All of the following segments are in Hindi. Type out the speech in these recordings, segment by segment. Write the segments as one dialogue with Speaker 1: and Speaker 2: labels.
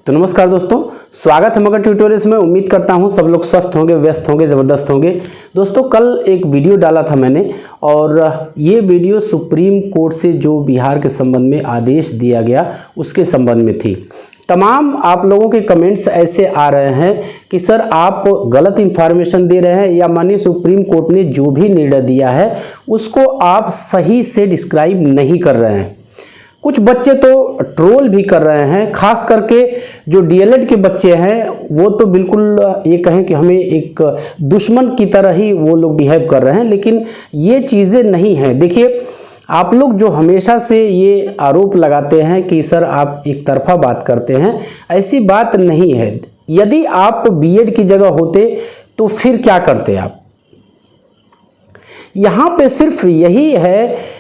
Speaker 1: तो नमस्कार दोस्तों, स्वागत है मगध ट्यूटोरियल्स में। उम्मीद करता हूं सब लोग स्वस्थ होंगे, व्यस्त होंगे, ज़बरदस्त होंगे। दोस्तों, कल एक वीडियो डाला था मैंने और ये वीडियो सुप्रीम कोर्ट से जो बिहार के संबंध में आदेश दिया गया उसके संबंध में थी। तमाम आप लोगों के कमेंट्स ऐसे आ रहे हैं कि सर आप गलत इंफॉर्मेशन दे रहे हैं या मानिए सुप्रीम कोर्ट ने जो भी निर्णय दिया है उसको आप सही से डिस्क्राइब नहीं कर रहे हैं। कुछ बच्चे तो ट्रोल भी कर रहे हैं, खास करके जो डीएलएड के बच्चे हैं वो तो बिल्कुल ये कहें कि हमें एक दुश्मन की तरह ही वो लोग बिहेव कर रहे हैं, लेकिन ये चीज़ें नहीं हैं। देखिए, आप लोग जो हमेशा से ये आरोप लगाते हैं कि सर आप एक तरफा बात करते हैं, ऐसी बात नहीं है। यदि आप बीएड की जगह होते तो फिर क्या करते आप? यहाँ पे सिर्फ यही है।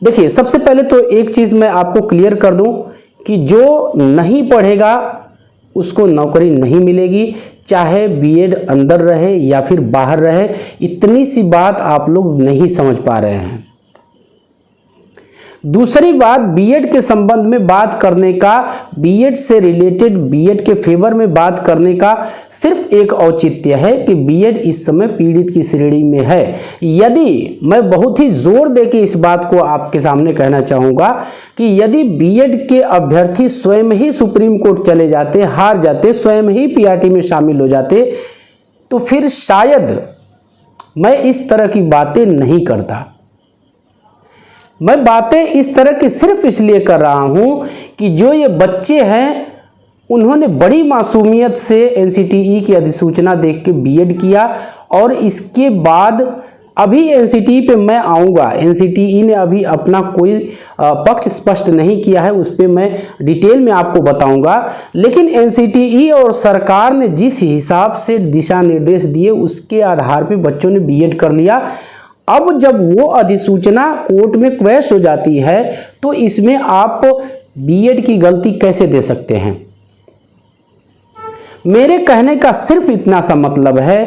Speaker 1: देखिए, सबसे पहले तो एक चीज़ मैं आपको क्लियर कर दूं कि जो नहीं पढ़ेगा उसको नौकरी नहीं मिलेगी, चाहे बीएड अंदर रहे या फिर बाहर रहे। इतनी सी बात आप लोग नहीं समझ पा रहे हैं। दूसरी बात, बीएड के संबंध में बात करने का, बीएड से रिलेटेड, बीएड के फेवर में बात करने का सिर्फ एक औचित्य है कि बीएड इस समय पीड़ित की श्रेणी में है। यदि मैं बहुत ही जोर देके इस बात को आपके सामने कहना चाहूँगा कि यदि बीएड के अभ्यर्थी स्वयं ही सुप्रीम कोर्ट चले जाते, हार जाते, स्वयं ही पीआरटी में शामिल हो जाते, तो फिर शायद मैं इस तरह की बातें नहीं करता। मैं बातें इस तरह की सिर्फ इसलिए कर रहा हूं कि जो ये बच्चे हैं उन्होंने बड़ी मासूमियत से एनसीटीई की अधिसूचना देख के बीएड किया और इसके बाद अभी एनसीटीई पे मैं आऊँगा। एनसीटीई ने अभी अपना कोई पक्ष स्पष्ट नहीं किया है, उस पर मैं डिटेल में आपको बताऊंगा। लेकिन एनसीटीई और सरकार ने जिस हिसाब से दिशा निर्देश दिए उसके आधार पे बच्चों ने बीएड कर लिया। अब जब वो अधिसूचना कोर्ट में क्वैश हो जाती है तो इसमें आप बीएड की गलती कैसे दे सकते हैं? मेरे कहने का सिर्फ इतना सा मतलब है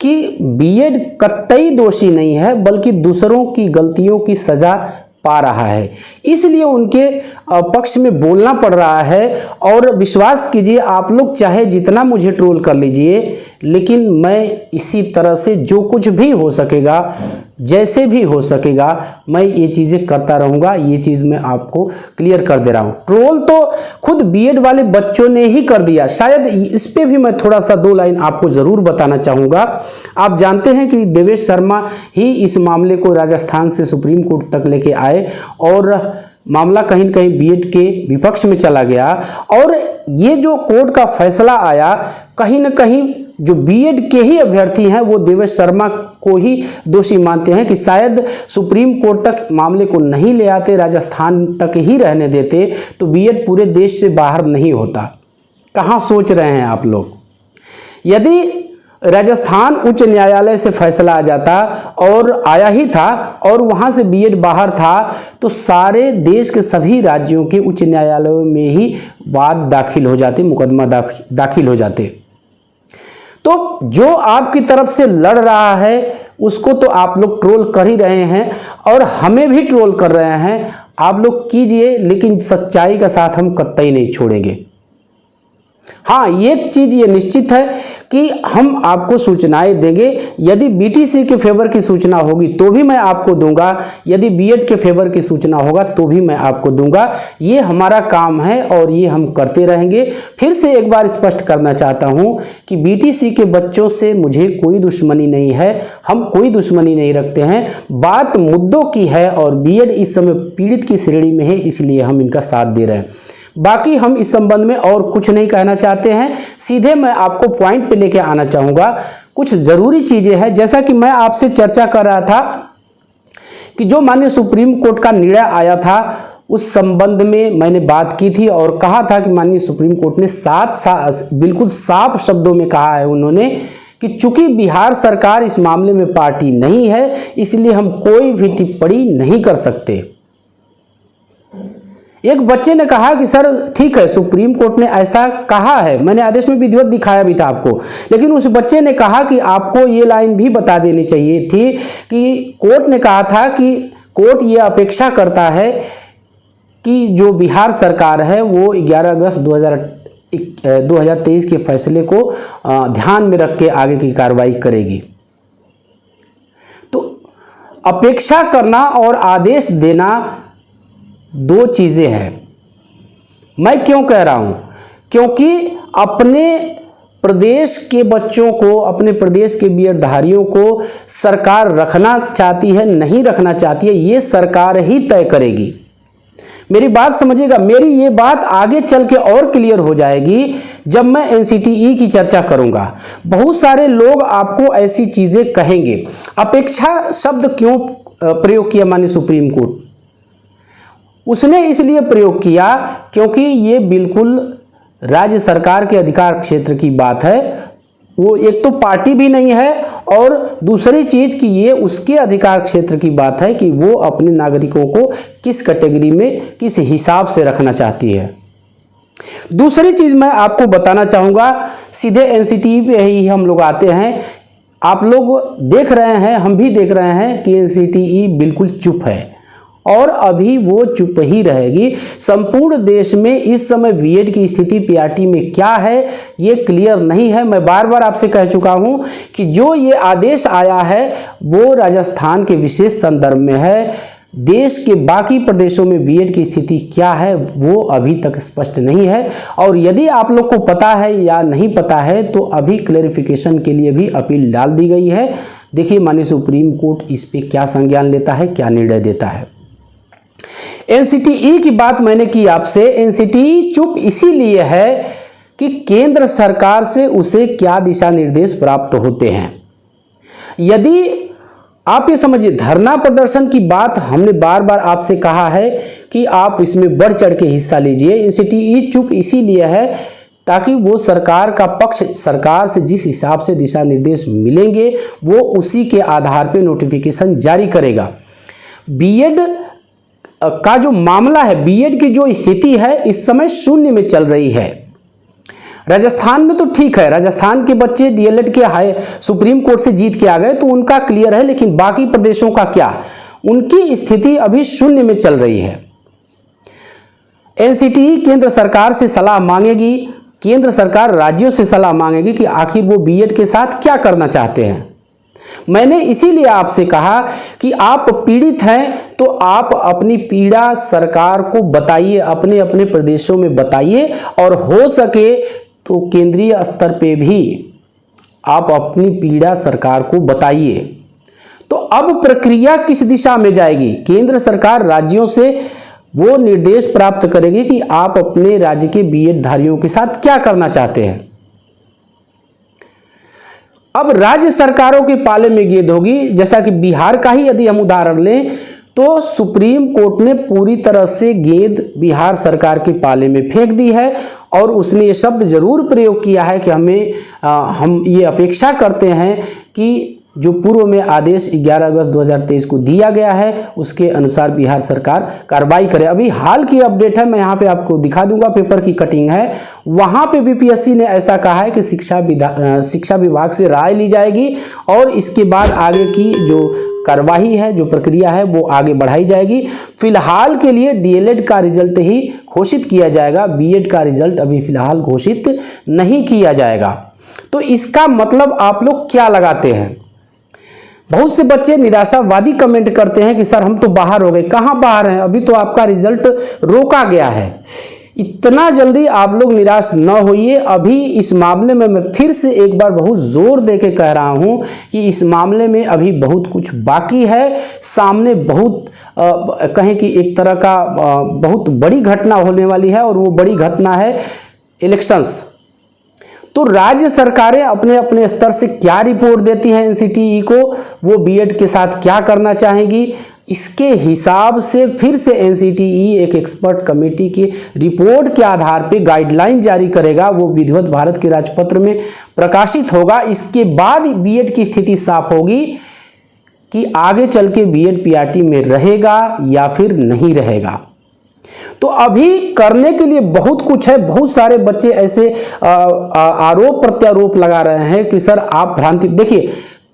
Speaker 1: कि बीएड कतई दोषी नहीं है, बल्कि दूसरों की गलतियों की सजा पा रहा है, इसलिए उनके पक्ष में बोलना पड़ रहा है। और विश्वास कीजिए, आप लोग चाहे जितना मुझे ट्रोल कर लीजिए, लेकिन मैं इसी तरह से जो कुछ भी हो सकेगा, जैसे भी हो सकेगा, मैं ये चीज़ें करता रहूँगा। ये चीज़ मैं आपको क्लियर कर दे रहा हूँ। ट्रोल तो खुद बीएड वाले बच्चों ने ही कर दिया। शायद इस पे भी मैं थोड़ा सा दो लाइन आपको ज़रूर बताना चाहूँगा। आप जानते हैं कि देवेश शर्मा ही इस मामले को राजस्थान से सुप्रीम कोर्ट तक लेके आए और मामला कहीं न कहीं बीएड के विपक्ष में चला गया। और ये जो कोर्ट का फैसला आया, कहीं न कहीं जो बीएड के ही अभ्यर्थी हैं वो देवेश शर्मा को ही दोषी मानते हैं कि शायद सुप्रीम कोर्ट तक मामले को नहीं ले आते, राजस्थान तक ही रहने देते, तो बीएड पूरे देश से बाहर नहीं होता। कहाँ सोच रहे हैं आप लोग? यदि राजस्थान उच्च न्यायालय से फैसला आ जाता, और आया ही था, और वहाँ से बीएड बाहर था, तो सारे देश के सभी राज्यों के उच्च न्यायालयों में ही वाद दाखिल हो जाते, मुकदमा दाखिल हो जाते। तो जो आपकी तरफ से लड़ रहा है उसको तो आप लोग ट्रोल कर ही रहे हैं और हमें भी ट्रोल कर रहे हैं। आप लोग कीजिए, लेकिन सच्चाई का साथ हम कतई नहीं छोड़ेंगे। हाँ, एक चीज़ ये निश्चित है कि हम आपको सूचनाएं देंगे। यदि बीटीसी के फेवर की सूचना होगी तो भी मैं आपको दूंगा, यदि बीएड के फेवर की सूचना होगा तो भी मैं आपको दूंगा। ये हमारा काम है और ये हम करते रहेंगे। फिर से एक बार स्पष्ट करना चाहता हूँ कि बीटीसी के बच्चों से मुझे कोई दुश्मनी नहीं है, हम कोई दुश्मनी नहीं रखते हैं। बात मुद्दों की है और बीएड इस समय पीड़ित की श्रेणी में है, इसलिए हम इनका साथ दे रहे हैं। बाकी हम इस संबंध में और कुछ नहीं कहना चाहते हैं। सीधे मैं आपको पॉइंट पे लेके आना चाहूँगा। कुछ ज़रूरी चीज़ें हैं, जैसा कि मैं आपसे चर्चा कर रहा था कि जो माननीय सुप्रीम कोर्ट का निर्णय आया था उस संबंध में मैंने बात की थी और कहा था कि माननीय सुप्रीम कोर्ट ने बिल्कुल साफ शब्दों में कहा है उन्होंने कि चूंकि बिहार सरकार इस मामले में पार्टी नहीं है, इसलिए हम कोई भी टिप्पणी नहीं कर सकते। एक बच्चे ने कहा कि सर ठीक है, सुप्रीम कोर्ट ने ऐसा कहा है, मैंने आदेश में विधिवत दिखाया भी था आपको, लेकिन उस बच्चे ने कहा कि आपको ये लाइन भी बता देनी चाहिए थी कि कोर्ट ने कहा था कि कोर्ट ये अपेक्षा करता है कि जो बिहार सरकार है वो 11 अगस्त 2023 के फैसले को ध्यान में रख के आगे की कार्रवाई करेगी। तो अपेक्षा करना और आदेश देना दो चीज़ें हैं। मैं क्यों कह रहा हूँ? क्योंकि अपने प्रदेश के बच्चों को, अपने प्रदेश के बीएडधारियों को सरकार रखना चाहती है नहीं रखना चाहती है, ये सरकार ही तय करेगी। मेरी बात समझिएगा, मेरी ये बात आगे चल के और क्लियर हो जाएगी जब मैं एनसीटीई की चर्चा करूंगा। बहुत सारे लोग आपको ऐसी चीजें कहेंगे। अपेक्षा शब्द क्यों प्रयोग किया माननीय सुप्रीम कोर्ट? उसने इसलिए प्रयोग किया क्योंकि ये बिल्कुल राज्य सरकार के अधिकार क्षेत्र की बात है। वो एक तो पार्टी भी नहीं है और दूसरी चीज कि ये उसके अधिकार क्षेत्र की बात है कि वो अपने नागरिकों को किस कैटेगरी में, किस हिसाब से रखना चाहती है। दूसरी चीज मैं आपको बताना चाहूंगा, सीधे एनसीटीई पे ही हम लोग आते हैं। आप लोग देख रहे हैं, हम भी देख रहे हैं कि एनसीटीई बिल्कुल चुप है और अभी वो चुप ही रहेगी। संपूर्ण देश में इस समय बीएड की स्थिति पीआरटी में क्या है ये क्लियर नहीं है। मैं बार बार आपसे कह चुका हूं कि जो ये आदेश आया है वो राजस्थान के विशेष संदर्भ में है। देश के बाकी प्रदेशों में बीएड की स्थिति क्या है वो अभी तक स्पष्ट नहीं है। और यदि आप लोग को पता है या नहीं पता है तो अभी क्लैरिफिकेशन के लिए भी अपील डाल दी गई है। देखिए माननीय सुप्रीम कोर्ट इस पे क्या संज्ञान लेता है, क्या निर्णय देता है। एनसीटीई की बात मैंने की आपसे। एनसीटीई चुप इसीलिए है कि केंद्र सरकार से उसे क्या दिशा निर्देश प्राप्त होते हैं। यदि आप ये समझिए, धरना प्रदर्शन की बात हमने बार बार आपसे कहा है कि आप इसमें बढ़ चढ़ के हिस्सा लीजिए। एनसीटीई चुप इसीलिए है ताकि वो सरकार का पक्ष, सरकार से जिस हिसाब से दिशा निर्देश मिलेंगे वो उसी के आधार पे नोटिफिकेशन जारी करेगा। बीएड का जो मामला है, बीएड की जो स्थिति है इस समय शून्य में चल रही है। राजस्थान में तो ठीक है, राजस्थान के बच्चे डीएलएड के हाई सुप्रीम कोर्ट से जीत के आ गए तो उनका क्लियर है, लेकिन बाकी प्रदेशों का क्या? उनकी स्थिति अभी शून्य में चल रही है। एनसीटीई केंद्र सरकार से सलाह मांगेगी, केंद्र सरकार राज्यों से सलाह मांगेगी कि आखिर वो बीएड के साथ क्या करना चाहते हैं। मैंने इसीलिए आपसे कहा कि आप पीड़ित हैं तो आप अपनी पीड़ा सरकार को बताइए, अपने अपने प्रदेशों में बताइए और हो सके तो केंद्रीय स्तर पे भी आप अपनी पीड़ा सरकार को बताइए। तो अब प्रक्रिया किस दिशा में जाएगी? केंद्र सरकार राज्यों से वो निर्देश प्राप्त करेगी कि आप अपने राज्य के बीएड धारियों के साथ क्या करना चाहते हैं। अब राज्य सरकारों के पाले में गेंद होगी। जैसा कि बिहार का ही यदि हम उदाहरण लें तो सुप्रीम कोर्ट ने पूरी तरह से गेंद बिहार सरकार के पाले में फेंक दी है और उसने ये शब्द जरूर प्रयोग किया है कि हम ये अपेक्षा करते हैं कि जो पूर्व में आदेश 11 अगस्त 2023 को दिया गया है उसके अनुसार बिहार सरकार कार्रवाई करे। अभी हाल की अपडेट है, मैं यहाँ पे आपको दिखा दूंगा, पेपर की कटिंग है। वहाँ पे बीपीएससी ने ऐसा कहा है कि शिक्षा विभाग से राय ली जाएगी और इसके बाद आगे की जो कार्यवाही है, जो प्रक्रिया है वो आगे बढ़ाई जाएगी। फिलहाल के लिए डीएलएड का रिजल्ट ही घोषित किया जाएगा, बीएड का रिजल्ट अभी फिलहाल घोषित नहीं किया जाएगा। तो इसका मतलब आप लोग क्या लगाते हैं? बहुत से बच्चे निराशावादी कमेंट करते हैं कि सर हम तो बाहर हो गए। कहाँ बाहर हैं? अभी तो आपका रिजल्ट रोका गया है। इतना जल्दी आप लोग निराश न होइए। अभी इस मामले में मैं फिर से एक बार बहुत जोर दे के कह रहा हूं कि इस मामले में अभी बहुत कुछ बाकी है। सामने बहुत कहें कि एक तरह का बहुत बड़ी घटना होने वाली है और वो बड़ी घटना है इलेक्शंस। तो राज्य सरकारें अपने अपने स्तर से क्या रिपोर्ट देती हैं एनसीटीई को, वो बीएड के साथ क्या करना चाहेगी, इसके हिसाब से फिर से एनसीटीई एक एक्सपर्ट कमेटी की रिपोर्ट के आधार पे गाइडलाइन जारी करेगा। वो विधिवत भारत के राजपत्र में प्रकाशित होगा। इसके बाद बीएड की स्थिति साफ होगी कि आगे चल के बीएड पीआरटी में रहेगा या फिर नहीं रहेगा। तो अभी करने के लिए बहुत कुछ है। बहुत सारे बच्चे ऐसे आरोप प्रत्यारोप लगा रहे हैं कि सर आप भ्रांति। देखिए,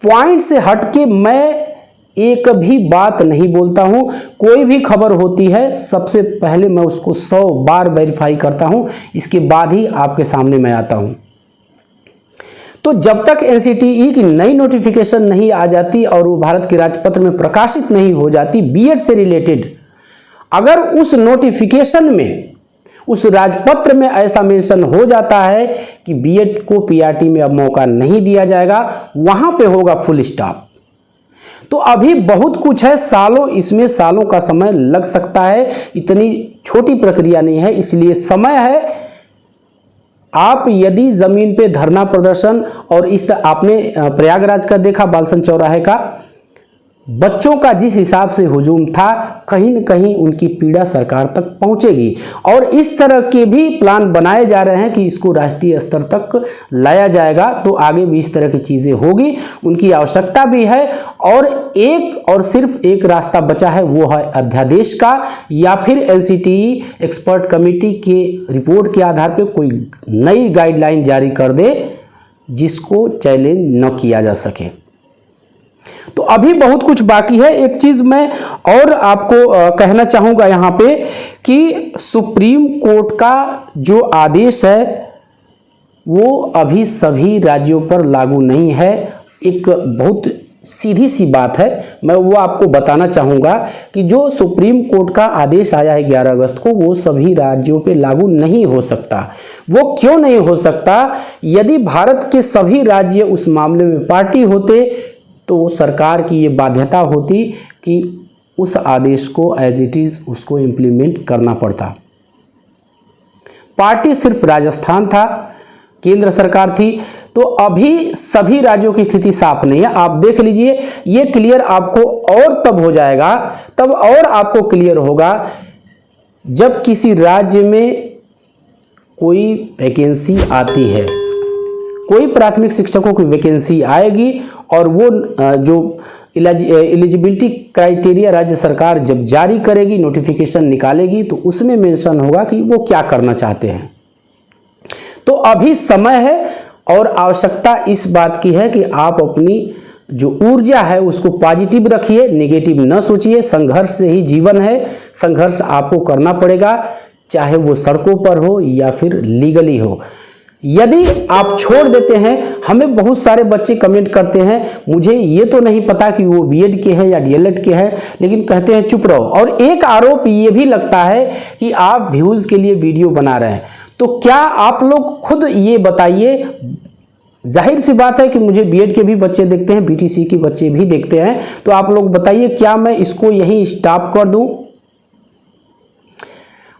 Speaker 1: पॉइंट से हटके मैं एक भी बात नहीं बोलता हूं। कोई भी खबर होती है सबसे पहले मैं उसको 100 बार वेरीफाई करता हूं, इसके बाद ही आपके सामने मैं आता हूं। तो जब तक एनसीटीई की नई नोटिफिकेशन नहीं आ जाती और वो भारत के राजपत्र में प्रकाशित नहीं हो जाती बीएड से रिलेटेड, अगर उस नोटिफिकेशन में, उस राजपत्र में ऐसा मेंशन हो जाता है कि बीएड को पीआरटी में अब मौका नहीं दिया जाएगा, वहां पे होगा फुल स्टॉप। तो अभी बहुत कुछ है, सालों, इसमें सालों का समय लग सकता है, इतनी छोटी प्रक्रिया नहीं है, इसलिए समय है। आप यदि जमीन पे धरना प्रदर्शन और इस आपने प्रयागराज का देखा, बालसन चौराहे का, बच्चों का जिस हिसाब से हुजूम था, कहीं न कहीं उनकी पीड़ा सरकार तक पहुंचेगी और इस तरह के भी प्लान बनाए जा रहे हैं कि इसको राष्ट्रीय स्तर तक लाया जाएगा। तो आगे भी इस तरह की चीज़ें होगी, उनकी आवश्यकता भी है और एक और सिर्फ एक रास्ता बचा है, वो है अध्यादेश का, या फिर एनसीटीई एक्सपर्ट कमेटी के रिपोर्ट के आधार पर कोई नई गाइडलाइन जारी कर दे जिसको चैलेंज न किया जा सके। तो अभी बहुत कुछ बाकी है। एक चीज मैं और आपको कहना चाहूंगा यहाँ पे कि सुप्रीम कोर्ट का जो आदेश है वो अभी सभी राज्यों पर लागू नहीं है। एक बहुत सीधी सी बात है, मैं वो आपको बताना चाहूँगा कि जो सुप्रीम कोर्ट का आदेश आया है 11 अगस्त को, वो सभी राज्यों पे लागू नहीं हो सकता। वो क्यों नहीं हो सकता? यदि भारत के सभी राज्य उस मामले में पार्टी होते तो सरकार की ये बाध्यता होती कि उस आदेश को एज इट इज़ उसको इम्प्लीमेंट करना पड़ता। पार्टी सिर्फ राजस्थान था, केंद्र सरकार थी। तो अभी सभी राज्यों की स्थिति साफ नहीं है। आप देख लीजिए, ये क्लियर आपको और तब हो जाएगा, तब और आपको क्लियर होगा जब किसी राज्य में कोई वैकेंसी आती है, कोई प्राथमिक शिक्षकों की वैकेंसी आएगी और वो जो एलिजिबिलिटी क्राइटेरिया राज्य सरकार जब जारी करेगी, नोटिफिकेशन निकालेगी, तो उसमें मेंशन होगा कि वो क्या करना चाहते हैं। तो अभी समय है और आवश्यकता इस बात की है कि आप अपनी जो ऊर्जा है उसको पॉजिटिव रखिए, नेगेटिव न सोचिए। संघर्ष से ही जीवन है, संघर्ष आपको करना पड़ेगा, चाहे वो सड़कों पर हो या फिर लीगली हो। यदि आप छोड़ देते हैं, हमें बहुत सारे बच्चे कमेंट करते हैं, मुझे ये तो नहीं पता कि वो बीएड के हैं या डीएलएड के हैं, लेकिन कहते हैं चुप रहो। और एक आरोप ये भी लगता है कि आप व्यूज़ के लिए वीडियो बना रहे हैं। तो क्या आप लोग खुद ये बताइए, जाहिर सी बात है कि मुझे बीएड के भी बच्चे देखते हैं, बीटीसी के बच्चे भी देखते हैं, तो आप लोग बताइए क्या मैं इसको यहीं स्टॉप कर दूं?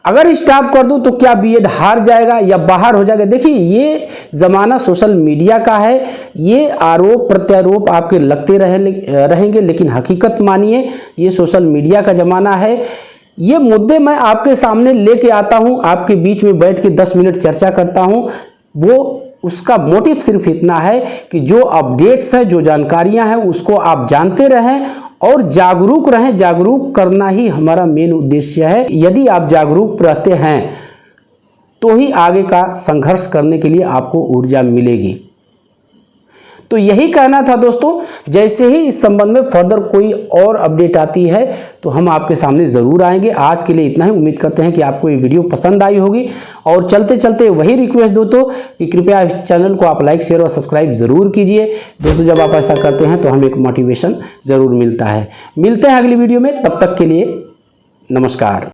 Speaker 1: अगर स्टॉप कर दूं तो क्या बीएड हार जाएगा या बाहर हो जाएगा? देखिए, ये ज़माना सोशल मीडिया का है, ये आरोप प्रत्यारोप आपके लगते रहेंगे, लेकिन हकीकत मानिए ये सोशल मीडिया का ज़माना है। ये मुद्दे मैं आपके सामने लेके आता हूँ, आपके बीच में बैठ के 10 मिनट चर्चा करता हूँ, वो उसका मोटिव सिर्फ इतना है कि जो अपडेट्स हैं, जो जानकारियाँ हैं, उसको आप जानते रहें और जागरूक रहें। जागरूक करना ही हमारा मेन उद्देश्य है। यदि आप जागरूक रहते हैं तो ही आगे का संघर्ष करने के लिए आपको ऊर्जा मिलेगी। तो यही कहना था दोस्तों। जैसे ही इस संबंध में फर्दर कोई और अपडेट आती है तो हम आपके सामने ज़रूर आएंगे। आज के लिए इतना ही। उम्मीद करते हैं कि आपको ये वीडियो पसंद आई होगी और चलते चलते वही रिक्वेस्ट दोस्तों कि कृपया इस चैनल को आप लाइक, शेयर और सब्सक्राइब ज़रूर कीजिए दोस्तों। जब आप ऐसा करते हैं तो हमें एक मोटिवेशन ज़रूर मिलता है। मिलते हैं अगली वीडियो में, तब तक के लिए नमस्कार।